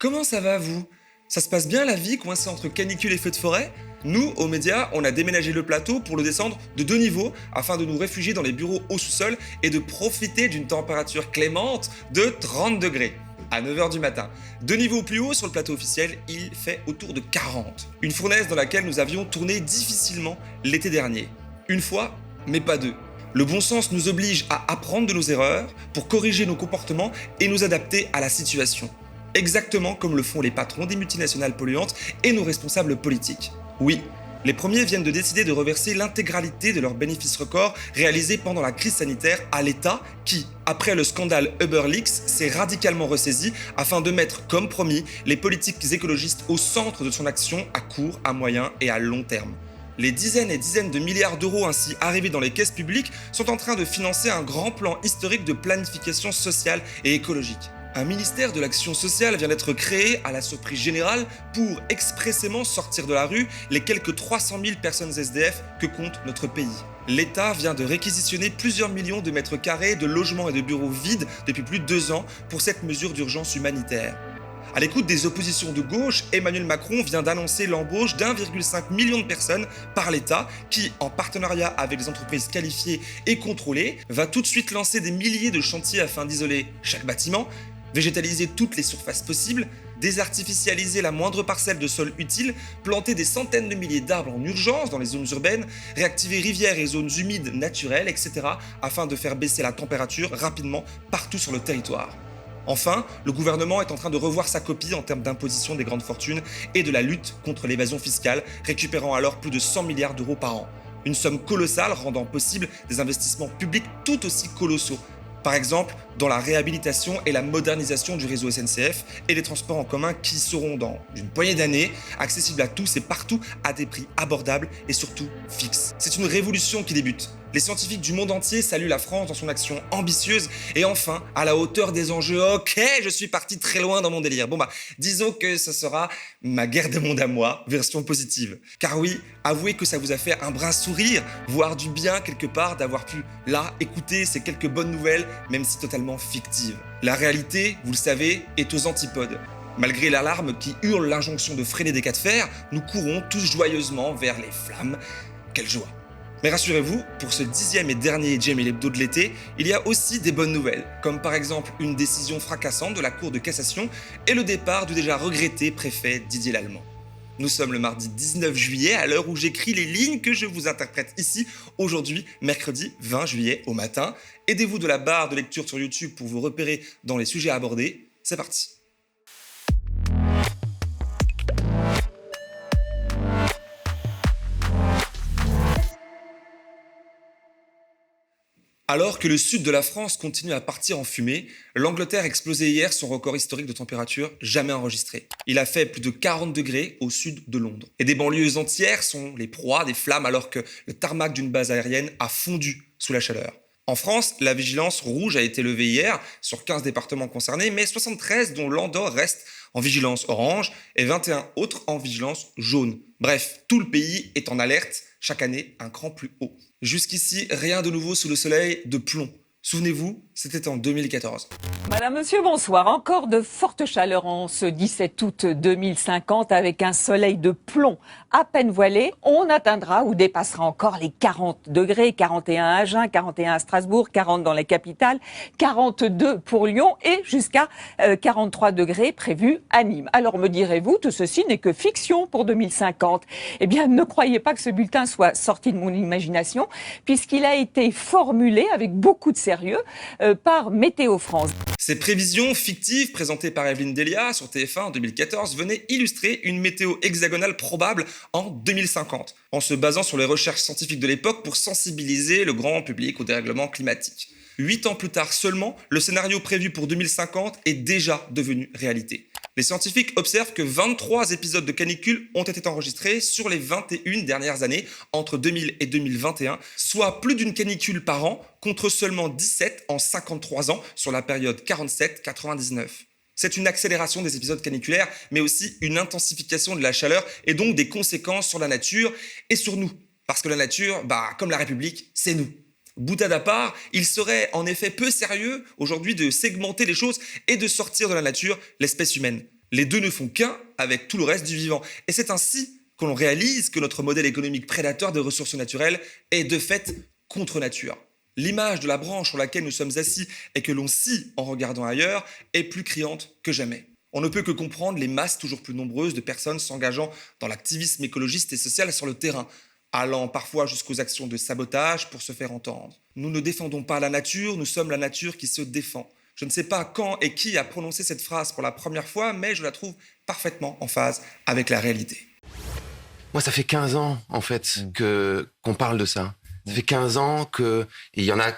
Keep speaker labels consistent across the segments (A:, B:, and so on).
A: Comment ça va, vous? Ça se passe bien la vie coincée entre canicule et feux de forêt? Nous, aux médias, on a déménagé le plateau pour le descendre de 2 niveaux afin de nous réfugier dans les bureaux au sous-sol et de profiter d'une température clémente de 30 degrés. À 9h du matin. 2 niveaux plus haut sur le plateau officiel, il fait autour de 40. Une fournaise dans laquelle nous avions tourné difficilement l'été dernier. Une fois, mais pas deux. Le bon sens nous oblige à apprendre de nos erreurs pour corriger nos comportements et nous adapter à la situation. Exactement comme le font les patrons des multinationales polluantes et nos responsables politiques. Oui, les premiers viennent de décider de reverser l'intégralité de leurs bénéfices records réalisés pendant la crise sanitaire à l'État qui, après le scandale UberLeaks, s'est radicalement ressaisi afin de mettre, comme promis, les politiques écologistes au centre de son action à court, à moyen et à long terme. Les dizaines et dizaines de milliards d'euros ainsi arrivés dans les caisses publiques sont en train de financer un grand plan historique de planification sociale et écologique. Un ministère de l'action sociale vient d'être créé à la surprise générale pour expressément sortir de la rue les quelques 300 000 personnes SDF que compte notre pays. L'État vient de réquisitionner plusieurs millions de mètres carrés de logements et de bureaux vides depuis plus de 2 ans pour cette mesure d'urgence humanitaire. À l'écoute des oppositions de gauche, Emmanuel Macron vient d'annoncer l'embauche d'1,5 million de personnes par l'État qui, en partenariat avec des entreprises qualifiées et contrôlées, va tout de suite lancer des milliers de chantiers afin d'isoler chaque bâtiment, végétaliser toutes les surfaces possibles, désartificialiser la moindre parcelle de sol utile, planter des centaines de milliers d'arbres en urgence dans les zones urbaines, réactiver rivières et zones humides naturelles, etc. afin de faire baisser la température rapidement partout sur le territoire. Enfin, le gouvernement est en train de revoir sa copie en termes d'imposition des grandes fortunes et de la lutte contre l'évasion fiscale, récupérant alors plus de 100 milliards d'euros par an. Une somme colossale rendant possible des investissements publics tout aussi colossaux. Par exemple, dans la réhabilitation et la modernisation du réseau SNCF et des transports en commun qui seront dans une poignée d'années accessibles à tous et partout à des prix abordables et surtout fixes. C'est une révolution qui débute. Les scientifiques du monde entier saluent la France dans son action ambitieuse et enfin à la hauteur des enjeux. Ok, je suis parti très loin dans mon délire. Disons que ce sera ma guerre des mondes à moi, version positive. Car oui, avouez que ça vous a fait un brin sourire, voire du bien quelque part d'avoir pu, là, écouter ces quelques bonnes nouvelles, même si totalement fictives. La réalité, vous le savez, est aux antipodes. Malgré l'alarme qui hurle l'injonction de freiner des cas de fer, nous courons tous joyeusement vers les flammes. Quelle joie! Mais rassurez-vous, pour ce 10e et dernier Jamie Hebdo de l'été, il y a aussi des bonnes nouvelles, comme par exemple une décision fracassante de la Cour de cassation et le départ du déjà regretté préfet Didier Lallement. Nous sommes le mardi 19 juillet, à l'heure où j'écris les lignes que je vous interprète ici, aujourd'hui, mercredi 20 juillet au matin. Aidez-vous de la barre de lecture sur YouTube pour vous repérer dans les sujets abordés. C'est parti. Alors que le sud de la France continue à partir en fumée, l'Angleterre explosait hier son record historique de température jamais enregistré. Il a fait plus de 40 degrés au sud de Londres. Et des banlieues entières sont les proies des flammes alors que le tarmac d'une base aérienne a fondu sous la chaleur. En France, la vigilance rouge a été levée hier sur 15 départements concernés, mais 73 dont l'Andorre reste en vigilance orange et 21 autres en vigilance jaune. Bref, tout le pays est en alerte, chaque année un cran plus haut. Jusqu'ici, rien de nouveau sous le soleil de plomb. Souvenez-vous, c'était en 2014.
B: Madame, monsieur, bonsoir. Encore de fortes chaleurs en ce 17 août 2050 avec un soleil de plomb à peine voilé. On atteindra ou dépassera encore les 40 degrés, 41 à Agen, 41 à Strasbourg, 40 dans les capitales, 42 pour Lyon et jusqu'à 43 degrés prévus à Nîmes. Alors me direz-vous, tout ceci n'est que fiction pour 2050. Eh bien, ne croyez pas que ce bulletin soit sorti de mon imagination puisqu'il a été formulé avec beaucoup de sérieux par Météo France.
A: Ces prévisions fictives présentées par Evelyne Delia sur TF1 en 2014 venaient illustrer une météo hexagonale probable en 2050, en se basant sur les recherches scientifiques de l'époque pour sensibiliser le grand public au dérèglement climatique. 8 ans plus tard seulement, le scénario prévu pour 2050 est déjà devenu réalité. Les scientifiques observent que 23 épisodes de canicule ont été enregistrés sur les 21 dernières années, entre 2000 et 2021, soit plus d'une canicule par an, contre seulement 17 en 53 ans sur la période 47-99. C'est une accélération des épisodes caniculaires, mais aussi une intensification de la chaleur et donc des conséquences sur la nature et sur nous. Parce que la nature, comme la République, c'est nous. Boutade à part, il serait en effet peu sérieux aujourd'hui de segmenter les choses et de sortir de la nature l'espèce humaine. Les deux ne font qu'un avec tout le reste du vivant. Et c'est ainsi que l'on réalise que notre modèle économique prédateur des ressources naturelles est de fait contre nature. L'image de la branche sur laquelle nous sommes assis et que l'on scie en regardant ailleurs est plus criante que jamais. On ne peut que comprendre les masses toujours plus nombreuses de personnes s'engageant dans l'activisme écologiste et social sur le terrain, allant parfois jusqu'aux actions de sabotage pour se faire entendre. Nous ne défendons pas la nature, nous sommes la nature qui se défend. Je ne sais pas quand et qui a prononcé cette phrase pour la première fois, mais je la trouve parfaitement en phase avec la réalité.
C: Moi, ça fait 15 ans, en fait, qu'on parle de ça. Ça fait 15 ans et il y en a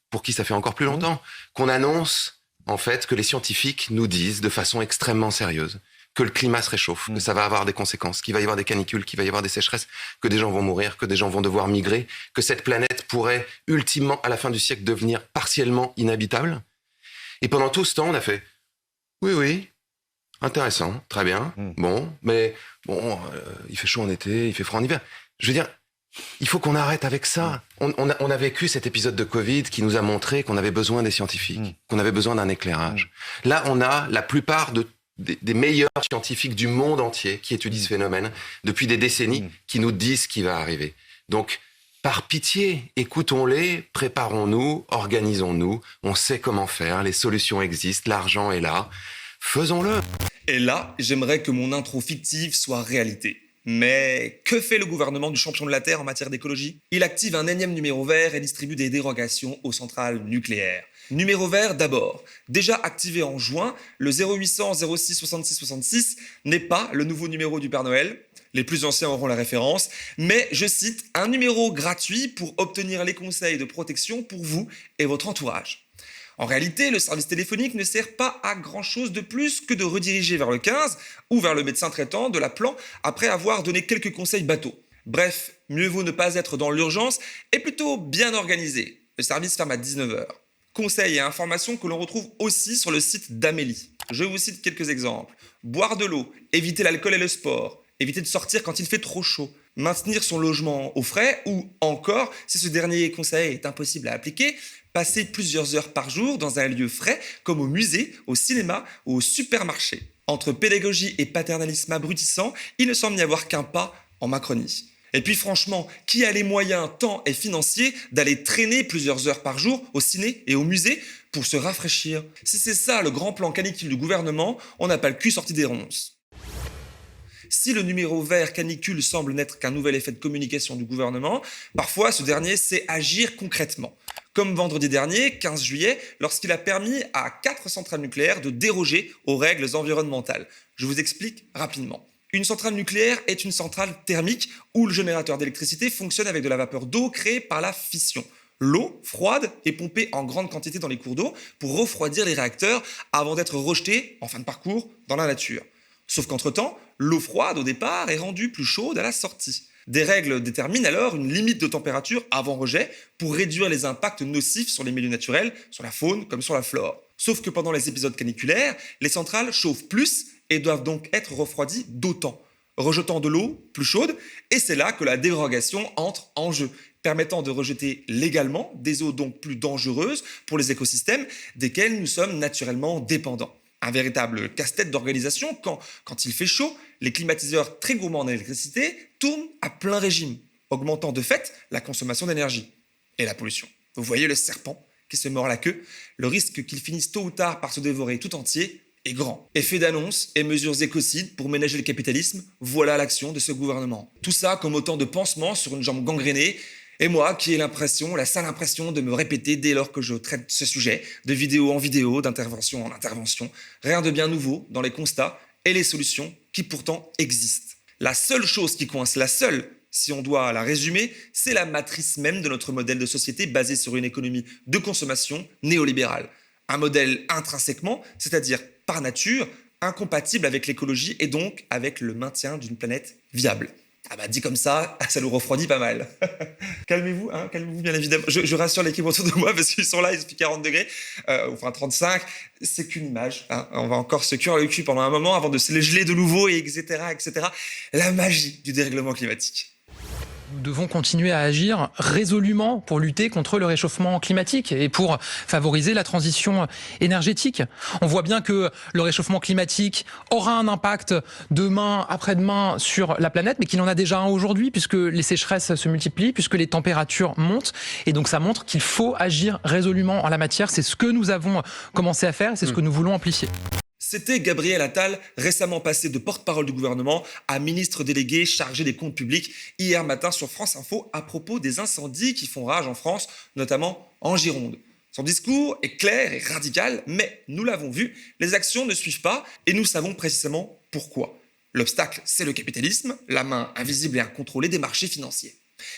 C: pour qui ça fait encore plus longtemps, qu'on annonce, en fait, que les scientifiques nous disent de façon extrêmement sérieuse que le climat se réchauffe, que ça va avoir des conséquences, qu'il va y avoir des canicules, qu'il va y avoir des sécheresses, que des gens vont mourir, que des gens vont devoir migrer, que cette planète pourrait, ultimement, à la fin du siècle, devenir partiellement inhabitable. Et pendant tout ce temps, on a fait « Oui, intéressant, très bien, il fait chaud en été, il fait froid en hiver. » Je veux dire, il faut qu'on arrête avec ça. On a vécu cet épisode de Covid qui nous a montré qu'on avait besoin des scientifiques, qu'on avait besoin d'un éclairage. Là, on a la plupart des meilleurs scientifiques du monde entier qui étudient ce phénomène depuis des décennies, qui nous disent ce qui va arriver. Donc, par pitié, écoutons-les, préparons-nous, organisons-nous, on sait comment faire, les solutions existent, l'argent est là, faisons-le.
A: Et là, j'aimerais que mon intro fictive soit réalité. Mais que fait le gouvernement du champion de la Terre en matière d'écologie? Il active un énième numéro vert et distribue des dérogations aux centrales nucléaires. Numéro vert d'abord. Déjà activé en juin, le 0800 06 66 66 n'est pas le nouveau numéro du Père Noël. Les plus anciens auront la référence. Mais, je cite, un numéro gratuit pour obtenir les conseils de protection pour vous et votre entourage. En réalité, le service téléphonique ne sert pas à grand-chose de plus que de rediriger vers le 15 ou vers le médecin traitant de l'appelant après avoir donné quelques conseils bateaux. Bref, mieux vaut ne pas être dans l'urgence et plutôt bien organisé. Le service ferme à 19h. Conseils et informations que l'on retrouve aussi sur le site d'Amélie. Je vous cite quelques exemples. Boire de l'eau, éviter l'alcool et le sport, éviter de sortir quand il fait trop chaud, maintenir son logement au frais ou encore, si ce dernier conseil est impossible à appliquer, passer plusieurs heures par jour dans un lieu frais comme au musée, au cinéma ou au supermarché. Entre pédagogie et paternalisme abrutissant, il ne semble n'y avoir qu'un pas en Macronie. Et puis franchement, qui a les moyens, temps et financiers d'aller traîner plusieurs heures par jour au ciné et au musée pour se rafraîchir? Si c'est ça le grand plan canicule du gouvernement, on n'a pas le cul sorti des ronces. Si le numéro vert canicule semble n'être qu'un nouvel effet de communication du gouvernement, parfois ce dernier sait agir concrètement. Comme vendredi dernier, 15 juillet, lorsqu'il a permis à 4 centrales nucléaires de déroger aux règles environnementales. Je vous explique rapidement. Une centrale nucléaire est une centrale thermique où le générateur d'électricité fonctionne avec de la vapeur d'eau créée par la fission. L'eau froide est pompée en grande quantité dans les cours d'eau pour refroidir les réacteurs avant d'être rejetée en fin de parcours dans la nature. Sauf qu'entre-temps, l'eau froide au départ est rendue plus chaude à la sortie. Des règles déterminent alors une limite de température avant rejet pour réduire les impacts nocifs sur les milieux naturels, sur la faune comme sur la flore. Sauf que pendant les épisodes caniculaires, les centrales chauffent plus et doivent donc être refroidies d'autant, rejetant de l'eau plus chaude, et c'est là que la dérogation entre en jeu, permettant de rejeter légalement des eaux donc plus dangereuses pour les écosystèmes desquels nous sommes naturellement dépendants. Un véritable casse-tête d'organisation quand il fait chaud, les climatiseurs très gourmands en électricité tournent à plein régime, augmentant de fait la consommation d'énergie et la pollution. Vous voyez le serpent qui se mord la queue? Le risque qu'il finisse tôt ou tard par se dévorer tout entier est grand. Effet d'annonce et mesures écocides pour ménager le capitalisme, voilà l'action de ce gouvernement. Tout ça comme autant de pansements sur une jambe gangrénée. Et moi, qui ai la sale impression de me répéter dès lors que je traite ce sujet, de vidéo en vidéo, d'intervention en intervention, rien de bien nouveau dans les constats et les solutions qui pourtant existent. La seule chose qui coince, la seule, si on doit la résumer, c'est la matrice même de notre modèle de société basé sur une économie de consommation néolibérale. Un modèle intrinsèquement, c'est-à-dire par nature, incompatible avec l'écologie et donc avec le maintien d'une planète viable. Ah bah dit comme ça nous refroidit pas mal. Calmez-vous, calmez-vous bien évidemment. Je rassure l'équipe autour de moi parce qu'ils sont là, ils se font 40 degrés, enfin 35. C'est qu'une image. On va encore se cuire le cul pendant un moment avant de se les geler de nouveau, et etc., etc. La magie du dérèglement climatique.
D: Nous devons continuer à agir résolument pour lutter contre le réchauffement climatique et pour favoriser la transition énergétique. On voit bien que le réchauffement climatique aura un impact demain, après-demain sur la planète, mais qu'il en a déjà un aujourd'hui puisque les sécheresses se multiplient, puisque les températures montent. Et donc ça montre qu'il faut agir résolument en la matière. C'est ce que nous avons commencé à faire et c'est ce que nous voulons amplifier.
A: C'était Gabriel Attal, récemment passé de porte-parole du gouvernement à ministre délégué chargé des comptes publics hier matin sur France Info à propos des incendies qui font rage en France, notamment en Gironde. Son discours est clair et radical, mais nous l'avons vu, les actions ne suivent pas et nous savons précisément pourquoi. L'obstacle, c'est le capitalisme, la main invisible et incontrôlée des marchés financiers.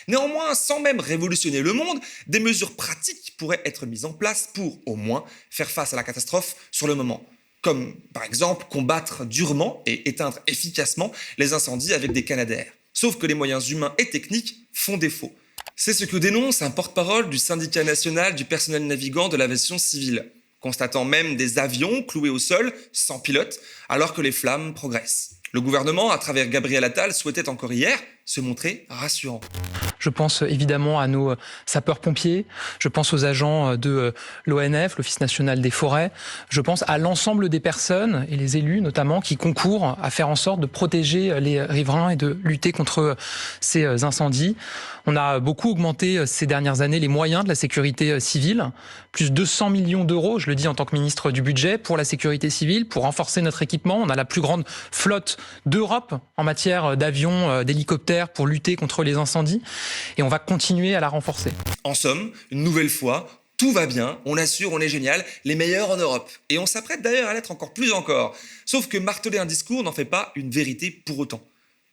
A: Néanmoins, sans même révolutionner le monde, des mesures pratiques pourraient être mises en place pour, au moins, faire face à la catastrophe sur le moment. Comme, par exemple, combattre durement et éteindre efficacement les incendies avec des canadaires. Sauf que les moyens humains et techniques font défaut. C'est ce que dénonce un porte-parole du syndicat national du personnel navigant de l'aviation civile, constatant même des avions cloués au sol, sans pilote, alors que les flammes progressent. Le gouvernement, à travers Gabriel Attal, souhaitait encore hier se montrer rassurant.
D: Je pense évidemment à nos sapeurs-pompiers, je pense aux agents de l'ONF, l'Office national des forêts, je pense à l'ensemble des personnes et les élus notamment qui concourent à faire en sorte de protéger les riverains et de lutter contre ces incendies. On a beaucoup augmenté ces dernières années les moyens de la sécurité civile, plus 200 millions d'euros, je le dis en tant que ministre du budget, pour la sécurité civile, pour renforcer notre équipement. On a la plus grande flotte d'Europe en matière d'avions, d'hélicoptères pour lutter contre les incendies et on va continuer à la renforcer.
A: En somme, une nouvelle fois, tout va bien, on assure, on est génial, les meilleurs en Europe. Et on s'apprête d'ailleurs à l'être encore plus encore. Sauf que marteler un discours n'en fait pas une vérité pour autant.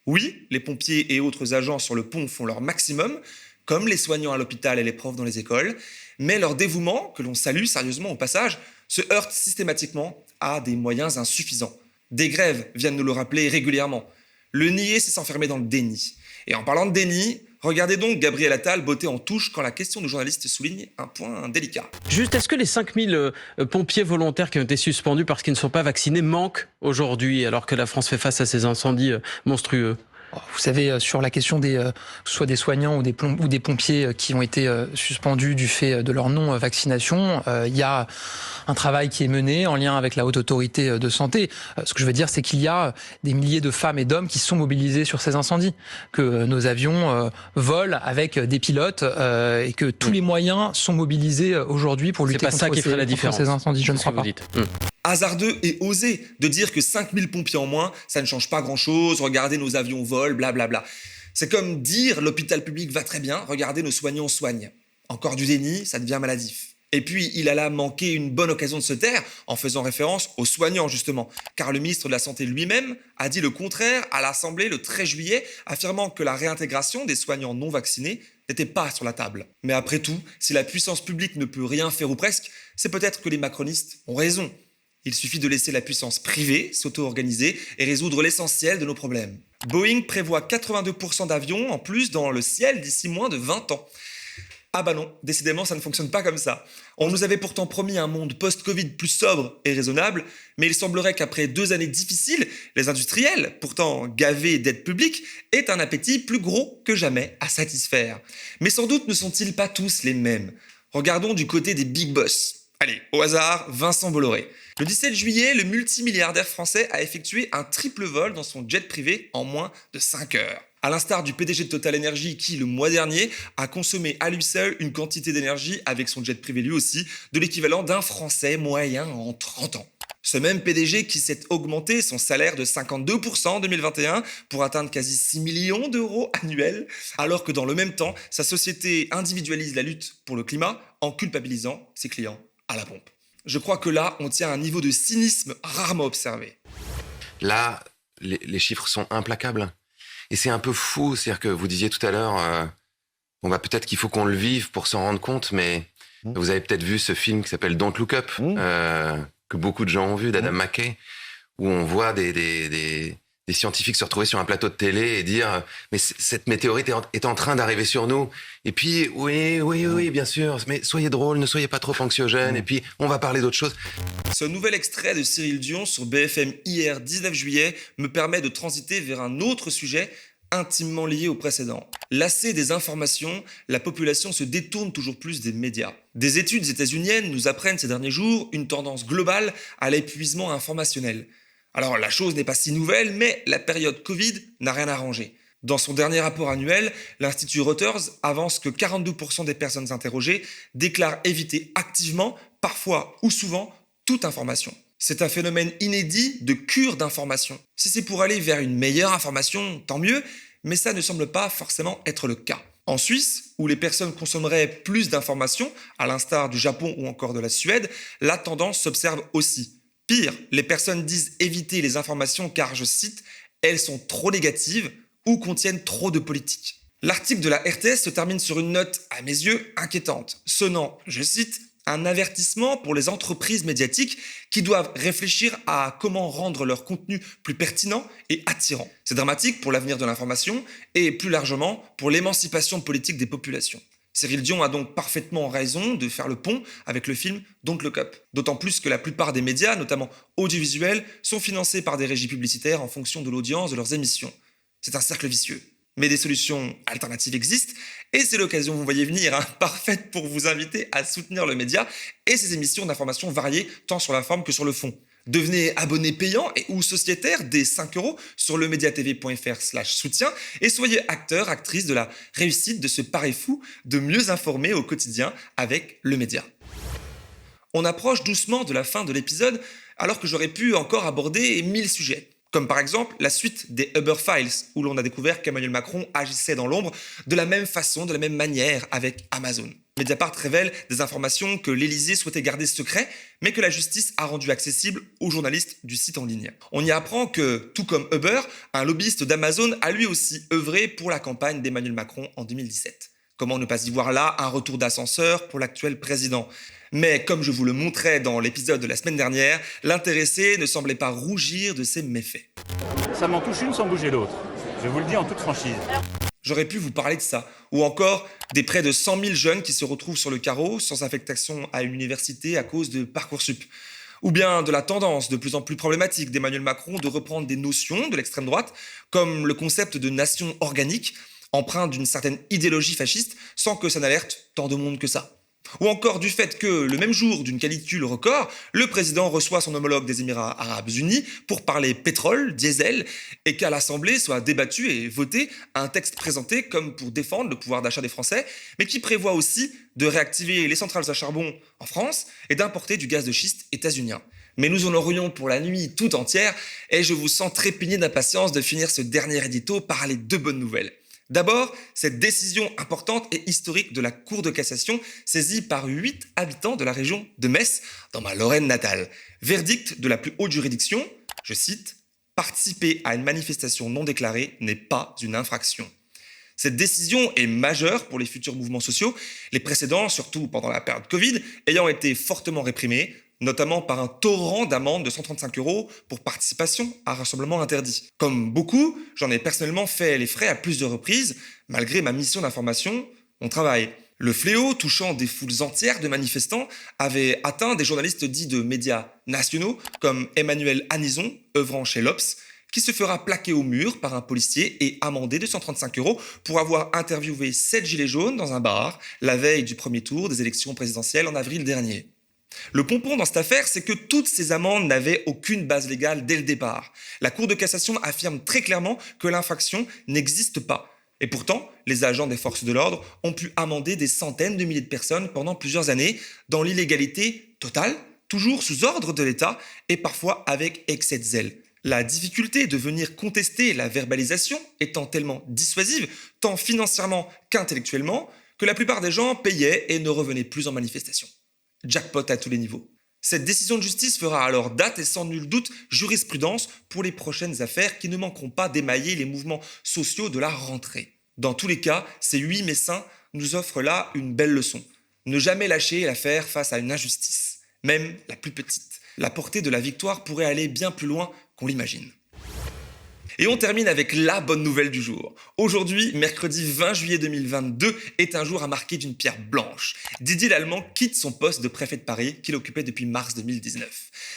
A: Oui, les pompiers et autres agents sur le pont font leur maximum, comme les soignants à l'hôpital et les profs dans les écoles, mais leur dévouement, que l'on salue sérieusement au passage, se heurte systématiquement à des moyens insuffisants. Des grèves viennent nous le rappeler régulièrement. Le nier, c'est s'enfermer dans le déni. Et en parlant de déni, regardez donc Gabriel Attal botter en touche quand la question du journaliste souligne un point délicat.
E: Juste, est-ce que les 5000 pompiers volontaires qui ont été suspendus parce qu'ils ne sont pas vaccinés manquent aujourd'hui alors que la France fait face à ces incendies monstrueux ?
D: Vous savez, sur la question soit des soignants ou des pompiers qui ont été suspendus du fait de leur non-vaccination, il y a un travail qui est mené en lien avec la Haute Autorité de Santé. Ce que je veux dire, c'est qu'il y a des milliers de femmes et d'hommes qui sont mobilisés sur ces incendies, que nos avions volent avec des pilotes et que tous les moyens sont mobilisés aujourd'hui pour lutter contre ces incendies. Je ne crois pas.
A: Hasardeux et osé de dire que 5000 pompiers en moins, ça ne change pas grand-chose, regardez nos avions volent, blablabla. C'est comme dire l'hôpital public va très bien, regardez nos soignants soignent. Encore du déni, ça devient maladif. Et puis, il a là manqué une bonne occasion de se taire en faisant référence aux soignants, justement. Car le ministre de la Santé lui-même a dit le contraire à l'Assemblée le 13 juillet, affirmant que la réintégration des soignants non vaccinés n'était pas sur la table. Mais après tout, si la puissance publique ne peut rien faire ou presque, c'est peut-être que les macronistes ont raison. Il suffit de laisser la puissance privée s'auto-organiser et résoudre l'essentiel de nos problèmes. Boeing prévoit 82% d'avions en plus dans le ciel d'ici moins de 20 ans. Ah bah non, décidément ça ne fonctionne pas comme ça. On nous avait pourtant promis un monde post-Covid plus sobre et raisonnable, mais il semblerait qu'après 2 années difficiles, les industriels, pourtant gavés d'aides publiques, aient un appétit plus gros que jamais à satisfaire. Mais sans doute ne sont-ils pas tous les mêmes. Regardons du côté des big boss. Allez, au hasard, Vincent Bolloré. Le 17 juillet, le multimilliardaire français a effectué un triple vol dans son jet privé en moins de 5 heures. À l'instar du PDG de Total Energy qui, le mois dernier, a consommé à lui seul une quantité d'énergie avec son jet privé lui aussi, de l'équivalent d'un Français moyen en 30 ans. Ce même PDG qui s'est augmenté son salaire de 52% en 2021 pour atteindre quasi 6 millions d'euros annuels, alors que dans le même temps, sa société individualise la lutte pour le climat en culpabilisant ses clients à la pompe. Je crois que là, on tient un niveau de cynisme rarement observé.
C: Là, les chiffres sont implacables. Et c'est un peu fou, c'est-à-dire que vous disiez tout à l'heure, peut-être qu'il faut qu'on le vive pour s'en rendre compte, mais vous avez peut-être vu ce film qui s'appelle Don't Look Up, que beaucoup de gens ont vu, d'Adam McKay, où on voit des scientifiques se retrouver sur un plateau de télé et dire « Mais cette météorite est en train d'arriver sur nous. » Et puis, oui, bien sûr, mais soyez drôles, ne soyez pas trop anxiogènes, et puis on va parler d'autre chose.
A: Ce nouvel extrait de Cyril Dion sur BFM hier 19 juillet me permet de transiter vers un autre sujet intimement lié au précédent. Lassée des informations, la population se détourne toujours plus des médias. Des études états-uniennes nous apprennent ces derniers jours une tendance globale à l'épuisement informationnel. Alors la chose n'est pas si nouvelle, mais la période Covid n'a rien arrangé. Dans son dernier rapport annuel, l'Institut Reuters avance que 42% des personnes interrogées déclarent éviter activement, parfois ou souvent, toute information. C'est un phénomène inédit de cure d'information. Si c'est pour aller vers une meilleure information, tant mieux, mais ça ne semble pas forcément être le cas. En Suisse, où les personnes consommeraient plus d'informations, à l'instar du Japon ou encore de la Suède, la tendance s'observe aussi. Pire, les personnes disent éviter les informations car, je cite, « elles sont trop négatives » ou contiennent trop de politique. L'article de la RTS se termine sur une note, à mes yeux, inquiétante, sonnant, je cite, un avertissement pour les entreprises médiatiques qui doivent réfléchir à comment rendre leur contenu plus pertinent et attirant. C'est dramatique pour l'avenir de l'information et plus largement pour l'émancipation politique des populations. Cyril Dion a donc parfaitement raison de faire le pont avec le film Don't Look Up. D'autant plus que la plupart des médias, notamment audiovisuels, sont financés par des régies publicitaires en fonction de l'audience de leurs émissions. C'est un cercle vicieux. Mais des solutions alternatives existent et c'est l'occasion, vous voyez venir, parfaite pour vous inviter à soutenir le média et ses émissions d'information variées tant sur la forme que sur le fond. Devenez abonné payant et ou sociétaire dès 5 € sur lemediatv.fr/soutien et soyez acteur, actrice de la réussite de ce pari fou de mieux informer au quotidien avec le média. On approche doucement de la fin de l'épisode alors que j'aurais pu encore aborder 1000 sujets. Comme par exemple la suite des Uber Files, où l'on a découvert qu'Emmanuel Macron agissait dans l'ombre de la même façon, de la même manière avec Amazon. Mediapart révèle des informations que l'Élysée souhaitait garder secret, mais que la justice a rendu accessible aux journalistes du site en ligne. On y apprend que, tout comme Uber, un lobbyiste d'Amazon a lui aussi œuvré pour la campagne d'Emmanuel Macron en 2017. Comment ne pas y voir là un retour d'ascenseur pour l'actuel président ? Mais comme je vous le montrais dans l'épisode de la semaine dernière, l'intéressé ne semblait pas rougir de ses méfaits.
F: Ça m'en touche une sans bouger l'autre. Je vous le dis en toute franchise.
A: J'aurais pu vous parler de ça, ou encore des près de 100 000 jeunes qui se retrouvent sur le carreau sans affectation à une université à cause de Parcoursup. Ou bien de la tendance de plus en plus problématique d'Emmanuel Macron de reprendre des notions de l'extrême droite, comme le concept de nation organique, empreinte d'une certaine idéologie fasciste, sans que ça n'alerte tant de monde que ça. Ou encore du fait que, le même jour d'une canicule record, le président reçoit son homologue des Émirats Arabes Unis pour parler pétrole, diesel, et qu'à l'Assemblée soit débattu et voté un texte présenté comme pour défendre le pouvoir d'achat des Français, mais qui prévoit aussi de réactiver les centrales à charbon en France et d'importer du gaz de schiste états-unien. Mais nous en aurions pour la nuit tout entière, et je vous sens trépigner d'impatience de finir ce dernier édito par les 2 bonnes nouvelles. D'abord, cette décision importante et historique de la Cour de cassation saisie par 8 habitants de la région de Metz, dans ma Lorraine natale. Verdict de la plus haute juridiction, je cite, « Participer à une manifestation non déclarée n'est pas une infraction ». Cette décision est majeure pour les futurs mouvements sociaux, les précédents, surtout pendant la période Covid, ayant été fortement réprimés, notamment par un torrent d'amendes de 135 € pour participation à un rassemblement interdit. Comme beaucoup, j'en ai personnellement fait les frais à plusieurs reprises, malgré ma mission d'information, mon travail. Le fléau touchant des foules entières de manifestants avait atteint des journalistes dits de médias nationaux, comme Emmanuel Anison, œuvrant chez l'Obs, qui se fera plaquer au mur par un policier et amendé de 135 € pour avoir interviewé 7 gilets jaunes dans un bar la veille du premier tour des élections présidentielles en avril dernier. Le pompon dans cette affaire, c'est que toutes ces amendes n'avaient aucune base légale dès le départ. La Cour de cassation affirme très clairement que l'infraction n'existe pas. Et pourtant, les agents des forces de l'ordre ont pu amender des centaines de milliers de personnes pendant plusieurs années dans l'illégalité totale, toujours sous ordre de l'État et parfois avec excès de zèle. La difficulté de venir contester la verbalisation étant tellement dissuasive, tant financièrement qu'intellectuellement, que la plupart des gens payaient et ne revenaient plus en manifestation. Jackpot à tous les niveaux. Cette décision de justice fera alors date et sans nul doute jurisprudence pour les prochaines affaires qui ne manqueront pas d'émailler les mouvements sociaux de la rentrée. Dans tous les cas, ces 8 messins nous offrent là une belle leçon. Ne jamais lâcher l'affaire face à une injustice, même la plus petite. La portée de la victoire pourrait aller bien plus loin qu'on l'imagine. Et on termine avec la bonne nouvelle du jour. Aujourd'hui, mercredi 20 juillet 2022, est un jour à marquer d'une pierre blanche. Didier Lallemand quitte son poste de préfet de Paris qu'il occupait depuis mars 2019.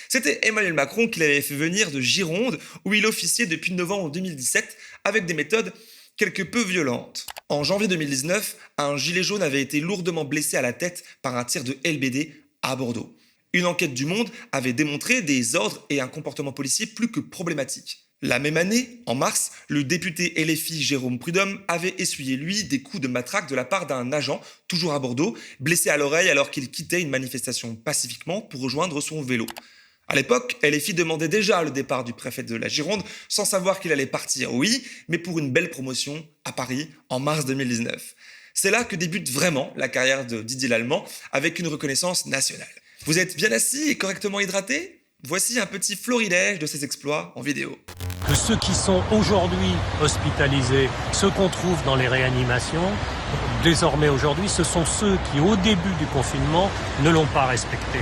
A: C'était Emmanuel Macron qui l'avait fait venir de Gironde, où il officiait depuis novembre 2017, avec des méthodes quelque peu violente. En janvier 2019, un gilet jaune avait été lourdement blessé à la tête par un tir de LBD à Bordeaux. Une enquête du Monde avait démontré des ordres et un comportement policier plus que problématique. La même année, en mars, le député LFI Jérôme Prudhomme avait essuyé, lui, des coups de matraque de la part d'un agent, toujours à Bordeaux, blessé à l'oreille alors qu'il quittait une manifestation pacifiquement pour rejoindre son vélo. À l'époque, LFI demandait déjà le départ du préfet de la Gironde, sans savoir qu'il allait partir, oui, mais pour une belle promotion à Paris en mars 2019. C'est là que débute vraiment la carrière de Didier Lallemand, avec une reconnaissance nationale. Vous êtes bien assis et correctement hydraté ? Voici un petit florilège de ses exploits en vidéo.
G: Que ceux qui sont aujourd'hui hospitalisés, ceux qu'on trouve dans les réanimations, désormais aujourd'hui, ce sont ceux qui, au début du confinement, ne l'ont pas respecté.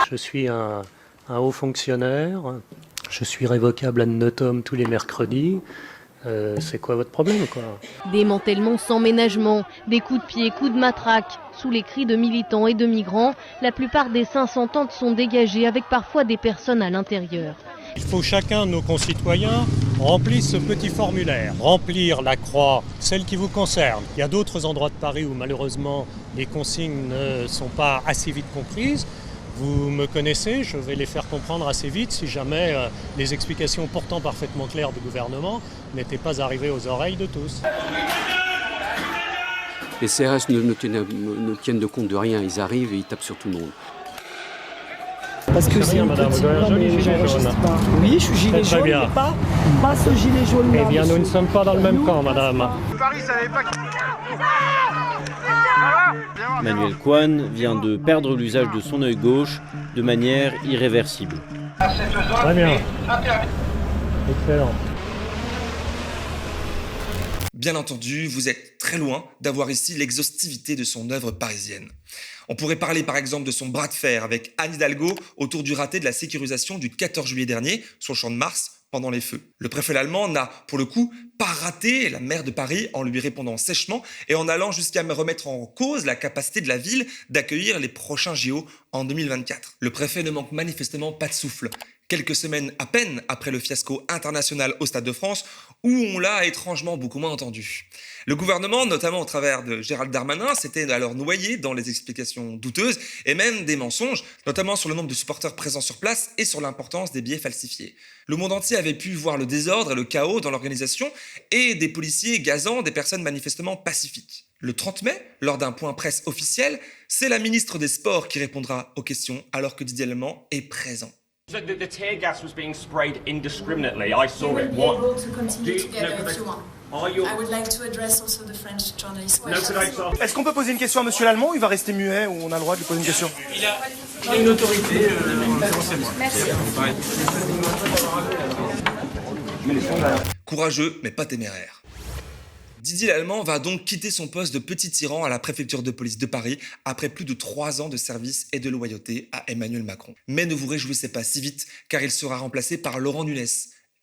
G: Je suis un haut fonctionnaire, je suis révocable ad notam tous les mercredis. C'est quoi votre problème, quoi ?
H: Démantèlement sans ménagement, des coups de pied, coups de matraque. Sous les cris de militants et de migrants, la plupart des 500 tentes sont dégagées avec parfois des personnes à l'intérieur.
G: Il faut chacun de nos concitoyens remplisse ce petit formulaire. Remplir la croix, celle qui vous concerne. Il y a d'autres endroits de Paris où malheureusement les consignes ne sont pas assez vite comprises. Vous me connaissez, je vais les faire comprendre assez vite si jamais les explications pourtant parfaitement claires du gouvernement n'étaient pas arrivées aux oreilles de tous.
I: Les CRS ne tiennent de compte de rien, ils arrivent et ils tapent sur tout le monde.
J: Parce que c'est
G: madame, vous avez un joli gilet jaune.
J: Oui, je suis gilet jaune, mais pas ce gilet jaune-là.
G: Eh bien, nous ne sommes pas dans le même camp, madame.
K: Paris savait pas qui...
L: Emmanuel Cohen vient de perdre l'usage de son œil gauche de manière irréversible.
G: Très bien. Excellent.
A: Bien entendu, vous êtes très loin d'avoir ici l'exhaustivité de son œuvre parisienne. On pourrait parler par exemple de son bras de fer avec Anne Hidalgo autour du raté de la sécurisation du 14 juillet dernier sur le Champ de Mars pendant les feux. Le préfet Lallemand n'a, pour le coup, pas raté la maire de Paris en lui répondant sèchement et en allant jusqu'à remettre en cause la capacité de la ville d'accueillir les prochains JO en 2024. Le préfet ne manque manifestement pas de souffle. Quelques semaines à peine après le fiasco international au Stade de France, où on l'a étrangement beaucoup moins entendu. Le gouvernement, notamment au travers de Gérald Darmanin, s'était alors noyé dans les explications douteuses et même des mensonges, notamment sur le nombre de supporters présents sur place et sur l'importance des billets falsifiés. Le monde entier avait pu voir le désordre et le chaos dans l'organisation et des policiers gazant des personnes manifestement pacifiques. Le 30 mai, lors d'un point presse officiel, c'est la ministre des Sports qui répondra aux questions alors que Didier Lallemand est présent.
K: So the tear gas was being sprayed indiscriminately. I saw it.
M: What? Able to continue together if you want. I would like to address also the French journalist questions.
K: Est-ce qu'on peut poser une question à Monsieur Lallemand ou il va rester muet ou on a le droit de lui poser une question?
E: Il a une autorité, c'est moi.
M: Merci.
A: Courageux, mais pas téméraire. Didier Lallemand va donc quitter son poste de petit tyran à la préfecture de police de Paris après plus de 3 ans de service et de loyauté à Emmanuel Macron. Mais ne vous réjouissez pas si vite, car il sera remplacé par Laurent Nunez,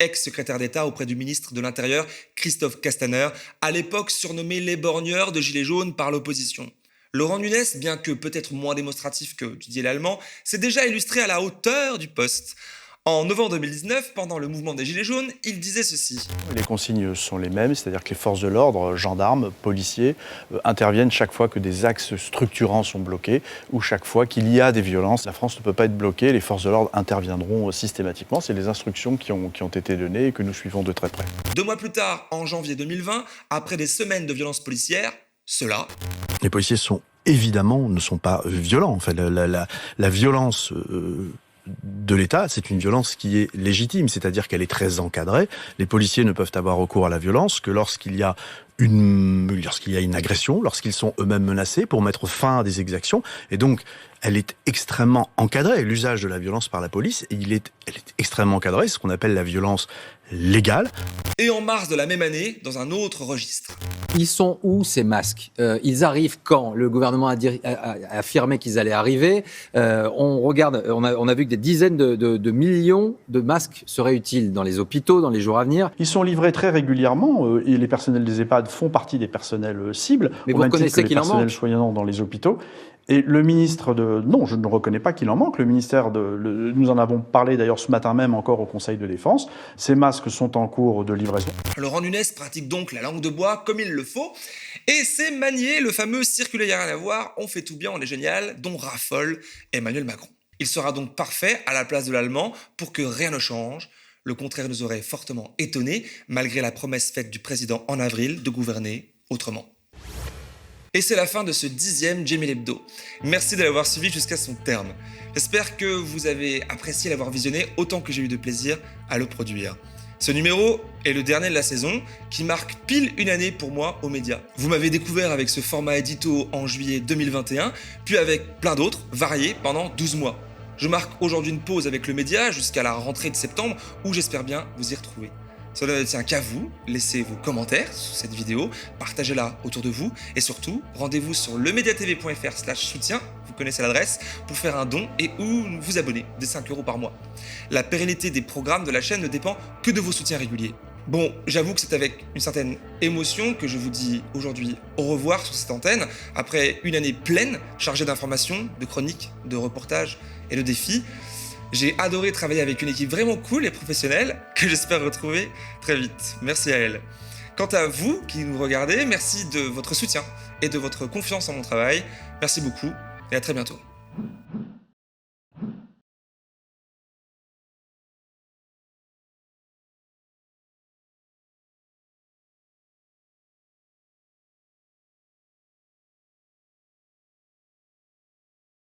A: ex-secrétaire d'État auprès du ministre de l'Intérieur Christophe Castaner, à l'époque surnommé l'éborgneur de Gilets jaunes par l'opposition. Laurent Nunez, bien que peut-être moins démonstratif que Didier Lallemand, s'est déjà illustré à la hauteur du poste. En novembre 2019, pendant le mouvement des Gilets jaunes, il disait ceci.
N: Les consignes sont les mêmes, c'est-à-dire que les forces de l'ordre, gendarmes, policiers, interviennent chaque fois que des axes structurants sont bloqués ou chaque fois qu'il y a des violences. La France ne peut pas être bloquée, les forces de l'ordre interviendront systématiquement. C'est les instructions qui ont été données et que nous suivons de très près.
A: 2 mois plus tard, en janvier 2020, après des semaines de violences policières, cela...
O: Les policiers ne sont pas violents. En fait, la violence... de l'État, c'est une violence qui est légitime, c'est-à-dire qu'elle est très encadrée. Les policiers ne peuvent avoir recours à la violence que lorsqu'il y a une agression, lorsqu'ils sont eux-mêmes menacés pour mettre fin à des exactions. Et donc, elle est extrêmement encadrée. L'usage de la violence par la police, elle est extrêmement encadrée. C'est ce qu'on appelle la violence légale.
A: Et en mars de la même année, dans un autre registre.
P: Ils sont où ces masques ? Ils arrivent quand ? Le gouvernement a affirmé qu'ils allaient arriver. On a vu que des dizaines de millions de masques seraient utiles dans les hôpitaux, dans les jours à venir.
N: Ils sont livrés très régulièrement et les personnels des EHPAD font partie des personnels cibles.
P: Mais vous reconnaissez qu'il en manque ?
N: Les personnels soignants dans les hôpitaux. Et le ministre non, je ne reconnais pas qu'il en manque. Le ministère nous en avons parlé d'ailleurs ce matin même encore au Conseil de défense. Ces masques sont en cours de livraison.
A: Laurent Nunez pratique donc la langue de bois comme il le faut et sait manier le fameux circuler y a rien à voir, on fait tout bien, on est génial, dont raffole Emmanuel Macron. Il sera donc parfait à la place de l'allemand pour que rien ne change. Le contraire nous aurait fortement étonnés, malgré la promesse faite du président en avril de gouverner autrement. Et c'est la fin de ce 10e Jamie Hebdo. Merci de l'avoir suivi jusqu'à son terme. J'espère que vous avez apprécié l'avoir visionné autant que j'ai eu de plaisir à le produire. Ce numéro est le dernier de la saison qui marque pile une année pour moi aux médias. Vous m'avez découvert avec ce format édito en juillet 2021, puis avec plein d'autres, variés pendant 12 mois. Je marque aujourd'hui une pause avec le média jusqu'à la rentrée de septembre où j'espère bien vous y retrouver. Cela ne tient qu'à vous, laissez vos commentaires sous cette vidéo, partagez-la autour de vous et surtout, rendez-vous sur lemediatv.fr/soutien, vous connaissez l'adresse, pour faire un don et ou vous abonner de 5 € par mois. La pérennité des programmes de la chaîne ne dépend que de vos soutiens réguliers. Bon, j'avoue que c'est avec une certaine émotion que je vous dis aujourd'hui au revoir sur cette antenne, après une année pleine, chargée d'informations, de chroniques, de reportages et de défis. J'ai adoré travailler avec une équipe vraiment cool et professionnelle que j'espère retrouver très vite. Merci à elle. Quant à vous qui nous regardez, merci de votre soutien et de votre confiance en mon travail. Merci beaucoup et à très bientôt.